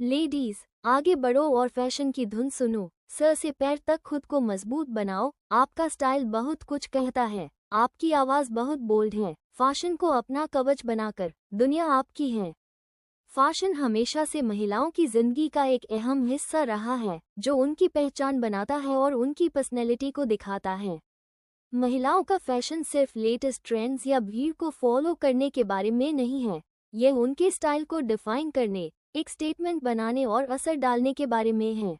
Ladies, आगे बढ़ो और फैशन की धुन सुनो। सर से पैर तक खुद को मजबूत बनाओ। आपका स्टाइल बहुत कुछ कहता है। आपकी आवाज बहुत बोल्ड है। फैशन को अपना कवच बनाकर दुनिया आपकी है। फैशन हमेशा से महिलाओं की जिंदगी का एक अहम हिस्सा रहा है, जो उनकी पहचान बनाता है और उनकी पर्सनैलिटी को दिखाता है। महिलाओं का फैशन सिर्फ लेटेस्ट ट्रेंड्स या भीड़ को फॉलो करने के बारे में नहीं है। यह उनके स्टाइल को डिफाइन करने, एक स्टेटमेंट बनाने और असर डालने के बारे में है।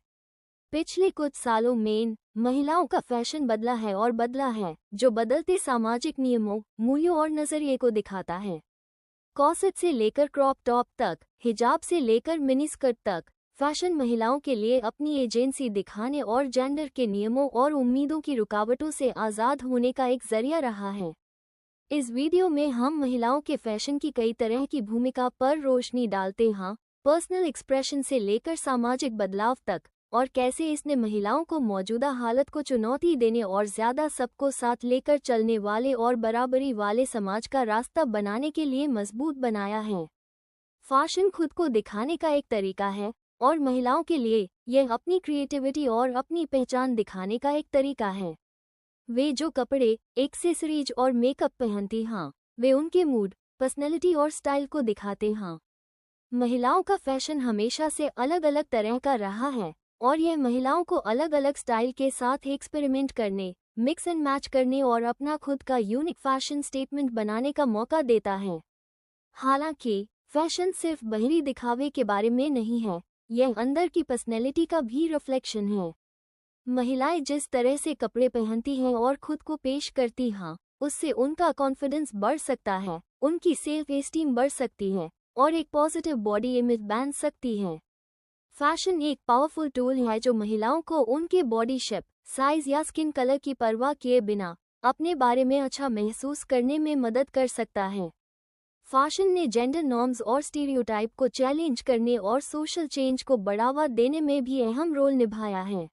पिछले कुछ सालों में महिलाओं का फैशन बदला है और बदला है, जो बदलते सामाजिक नियमों, मूल्यों और नजरिए को दिखाता है। कॉर्सेट से लेकर क्रॉप टॉप तक, हिजाब से लेकर मिनी स्कर्ट तक, फैशन महिलाओं के लिए अपनी एजेंसी दिखाने और जेंडर के नियमों और उम्मीदों की रुकावटों से आज़ाद होने का एक जरिया रहा है। इस वीडियो में हम महिलाओं के फैशन की कई तरह की भूमिका पर रोशनी डालते हैं, पर्सनल एक्सप्रेशन से लेकर सामाजिक बदलाव तक, और कैसे इसने महिलाओं को मौजूदा हालत को चुनौती देने और ज़्यादा सबको साथ लेकर चलने वाले और बराबरी वाले समाज का रास्ता बनाने के लिए मजबूत बनाया है। फैशन खुद को दिखाने का एक तरीका है, और महिलाओं के लिए यह अपनी क्रिएटिविटी और अपनी पहचान दिखाने का एक तरीका है। वे जो कपड़े, एक्सेसरीज और मेकअप पहनती हैं, वे उनके मूड, पर्सनैलिटी और स्टाइल को दिखाते हैं। महिलाओं का फैशन हमेशा से अलग अलग तरह का रहा है, और यह महिलाओं को अलग अलग स्टाइल के साथ एक्सपेरिमेंट करने, मिक्स एंड मैच करने और अपना खुद का यूनिक फैशन स्टेटमेंट बनाने का मौका देता है। हालांकि फैशन सिर्फ बाहरी दिखावे के बारे में नहीं है, यह अंदर की पर्सनैलिटी का भी रिफ्लेक्शन है। महिलाएं जिस तरह से कपड़े पहनती हैं और खुद को पेश करती हैं, उससे उनका कॉन्फिडेंस बढ़ सकता है, उनकी सेल्फ एस्टीम बढ़ सकती है और एक पॉजिटिव बॉडी इमेज बन सकती है। फैशन एक पावरफुल टूल है जो महिलाओं को उनके बॉडी शेप, साइज या स्किन कलर की परवाह किए बिना अपने बारे में अच्छा महसूस करने में मदद कर सकता है। फैशन ने जेंडर नॉर्म्स और स्टीरियोटाइप को चैलेंज करने और सोशल चेंज को बढ़ावा देने में भी अहम रोल निभाया है।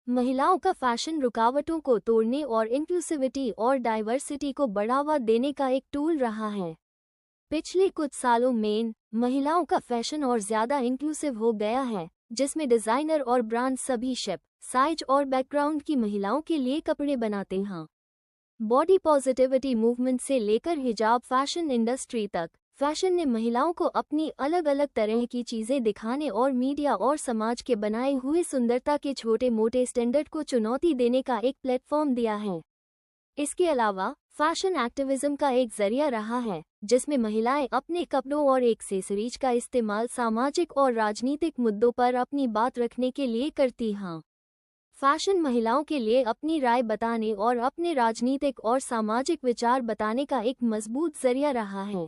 महिलाओं का फैशन रुकावटों को तोड़ने और इंक्लूसिविटी और डाइवर्सिटी को बढ़ावा देने का एक टूल रहा है। पिछले कुछ सालों में महिलाओं का फैशन और ज़्यादा इंक्लूसिव हो गया है, जिसमें डिज़ाइनर और ब्रांड सभी शेप, साइज और बैकग्राउंड की महिलाओं के लिए कपड़े बनाते हैं। बॉडी पॉजिटिविटी मूवमेंट से लेकर हिजाब फैशन इंडस्ट्री तक, फैशन ने महिलाओं को अपनी अलग अलग तरह की चीज़ें दिखाने और मीडिया और समाज के बनाए हुए सुंदरता के छोटे मोटे स्टैंडर्ड को चुनौती देने का एक प्लेटफॉर्म दिया है। इसके अलावा फैशन एक्टिविज्म का एक जरिया रहा है, जिसमें महिलाएं अपने कपड़ों और एक्सेसरीज का इस्तेमाल सामाजिक और राजनीतिक मुद्दों पर अपनी बात रखने के लिए करती हैं। फैशन महिलाओं के लिए अपनी राय बताने और अपने राजनीतिक और सामाजिक विचार बताने का एक मजबूत जरिया रहा है।